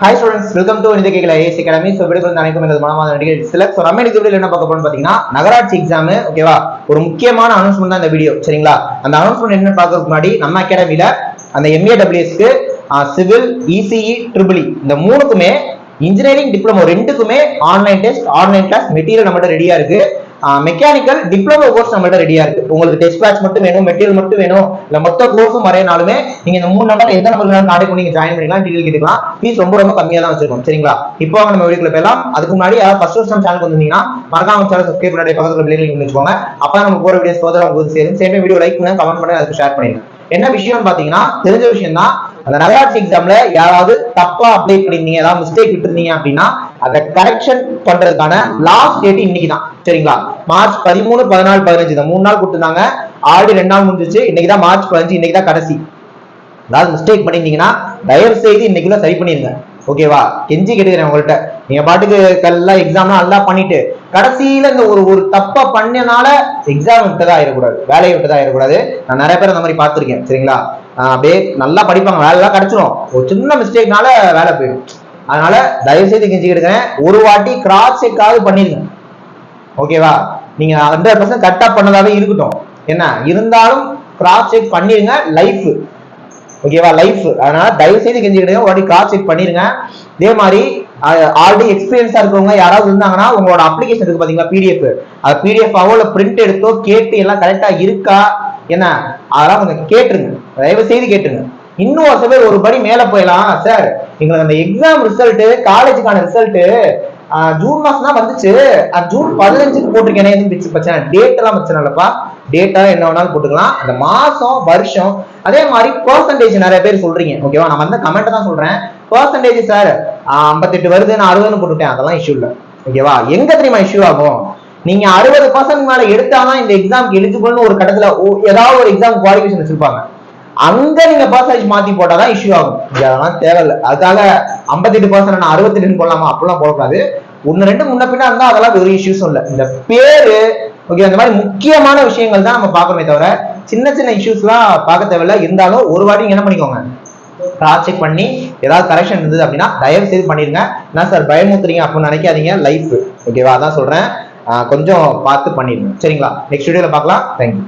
Hi students, welcome to Indha Kekala AS Academy. So வீடியோல வந்து அனைவருக்கும் எனது மனமார்ந்த நன்றிகள். So நம்ம இந்த வீடியோல என்ன பார்க்க போறோம்னு பாத்தீங்கன்னா நகராட்சி எக்ஸாம் ஓகேவா, ஒரு முக்கியமான அனௌன்ஸ்மென்ட் தான் இந்த வீடியோ சரிங்களா. அந்த அனௌன்ஸ்மென்ட் என்னன்னு பார்க்கிறதுக்கு முன்னாடி நம்ம அகாடமில அந்த MAWS க்கு சிவில் ECE EEE இந்த மூணுக்குமே இன்ஜினியரிங் டிப்ளமோ ரெண்டுக்குமே online test online class material நம்மகிட்ட ரெடியா இருக்கு. மெக்கானிக்கல் டிப்ளமோ கோர்ஸ் நம்மகிட்ட ரெடியா இருக்கு. உங்களுக்கு டெஸ்ட் பேட்ச் மட்டும் வேணும், மெட்டீரியல் மட்டும் வேணும், இல்ல மொத்த கோர்ஸும் வரையனாலுமே நீங்க இந்த 3 நம்பர் எந்த நம்பருக்கு கான்டாக்ட் பண்ணி நீங்க ஜாயின் பண்ணிக்கலாம், டீடைல் கேட்டுக்கலாம். ஃபீஸ் ரொம்ப கம்மியா தான் வச்சிருக்கோம் சரிங்களா. இப்போ நம்ம வீடியோக்குள்ள போகலாம். அதுக்கு முன்னாடி ஃபர்ஸ்ட் டைம் சேனலுக்கு வந்தீங்கன்னா மறக்காம சேனல் சப்ஸ்கிரைப் பண்ணி பக்கத்துல பெல் ஐகான் வச்சுக்கோங்க. அப்ப நம்ம போற வீடியோஸ் ஃபர்தரா உங்களுக்கு சேரும். சேம் வீடியோ லைக் பண்ணுங்க, கமெண்ட் பண்ணுங்க, அதுக்கு ஷேர் பண்ணுங்க. என்ன விஷயம் பாத்தீங்கன்னா தெரிஞ்ச விஷயம் தான், அந்த நகராட்சி எக்ஸாம்ல யாராவது தப்பா அப்ளை பண்ணிருந்தீங்க, ஏதாவது மிஸ்டேக் விட்டுருந்தீங்க அப்படின்னா அதை கரெக்ஷன் பண்றதுக்கான லாஸ்ட் டேட் இன்னைக்கு தான் சரிங்களா. மார்ச் 13, 14, 15 இந்த 3 நாள் கொடுத்துருந்தாங்க. ஆல்ரெடி 2 நாள் முடிஞ்சிச்சு. இன்னைக்கு தான் மார்ச் 15, இன்னைக்கு தான் கடைசி. அதாவது மிஸ்டேக் பண்ணிருந்தீங்கன்னா தயவு செய்து இன்னைக்குள்ள சரி பண்ணிருங்க ஓகேவா. கெஞ்சி கேட்டுக்கிறேன் உங்கள்கிட்ட. நீங்க பாட்டுக்கு எல்லாம் எக்ஸாம்லாம் நல்லா பண்ணிட்டு கடைசியில இந்த ஒரு தப்பா பண்ணனால எக்ஸாம் விட்டதா ஆயிடக்கூடாது, வேலையை விட்டதா ஆயிடக்கூடாது. நான் நிறைய பேர் அந்த மாதிரி பார்த்திருக்கேன் சரிங்களா. அப்படியே நல்லா படிப்பாங்க, வேலை எல்லாம் கிடைச்சிடும், ஒரு சின்ன மிஸ்டேக்னால வேலை போயிடும். அதனால தயவு செய்து கெஞ்சி கேட்டுக்கிறேன், ஒரு வாட்டி கிராஸ் செக்காவது பண்ணிருங்க ஓகேவா. நீங்க 100% கரெக்டா பண்ணதாவே இருக்கட்டும், என்ன இருந்தாலும் கிராஸ் செக் பண்ணிருங்க. லைஃப் ஓகேவா, லைஃப். அதனால தயவு செய்து கெஞ்சிக்கிட்டு ஒரு வாட்டி கிராஸ் செக் பண்ணிருங்க. இதே மாதிரி ஆல்ரெடி எக்ஸ்பீரியன்ஸா இருக்கவங்க யாராவது இருந்தாங்கன்னா உங்களோட அப்ளிகேஷன் இருக்கு பாத்தீங்களா, PDF, அது PDF இல்ல பிரிண்ட் எடுத்தோ கேட்டு எல்லாம் கரெக்டா இருக்கா என்ன அதெல்லாம் கொஞ்சம் கேட்டுருங்க, தயவு செய்து கேட்டுருங்க. இன்னும் ஒரு பேர் ஒரு படி மேல போயிடலாம் சார், எங்களுக்கு அந்த எக்ஸாம் ரிசல்ட் காலேஜுக்கான ரிசல்ட் ஜூன் மாசம் தான் வந்துச்சு, ஜூன் 15க்கு போட்டிருக்கேன், எதுவும் பிரச்சனை டேட் எல்லாம் பிரச்சனை இல்லப்பா, டேட்டா என்ன வேணாலும் போட்டுக்கலாம், அந்த மாசம் வருஷம். அதே மாதிரி பெர்சன்டேஜ் நிறைய பேர் சொல்றீங்க ஓகேவா. நான் வந்து கமெண்ட் தான் சொல்றேன், பெர்சன்டேஜ் சார் 58 வருது, நான் 60 போட்டுட்டேன், அதெல்லாம் இஷ்யூ இல்லை ஓகேவா. எங்க தெரியுமா இஷ்யூ ஆகும், நீங்க 60% மேல எடுத்தாதான் இந்த எக்ஸாம்க்கு எலிஜிபிள்னு ஒரு கட்டத்துல ஏதாவது ஒரு எக்ஸாம் குவாலிஃபிகேஷன் வச்சிருப்பாங்க, அங்க நீங்க பர்சன்டேஜ் மாத்தி போட்டாதான் இஷ்யூ ஆகும். அதெல்லாம் தேவையில்லை. அதுக்காக 58% நான் 68 போடலாமா அப்படிலாம் போடக்கூடாது. 1-2 முன்ன பின்னா இருந்தா அதெல்லாம் ஒரு இஷ்யூஸும் இல்லை. இந்த பேரு ஓகே, அந்த மாதிரி முக்கியமான விஷயங்கள் தான் நம்ம பார்க்கணுமே தவிர சின்ன சின்ன இஷ்யூஸ் எல்லாம் பார்க்க தேவையில்லை. இருந்தாலும் ஒரு வாட்டி என்ன பண்ணிக்கோங்க, கிராஸ் செக் பண்ணி ஏதாவது கரெக்ஷன் இருந்தது அப்படின்னா தயவு செய்து பண்ணிருங்க. என்ன சார் பயமுத்துறீங்க அப்படின்னு நினைக்காதீங்க, லைஃப் ஓகேவா. அதான் சொல்றேன், கொஞ்சம் பார்த்து பண்ணிருங்க சரிங்களா. நெக்ஸ்ட் வீடியோல பார்க்கலாம். தேங்க்யூ.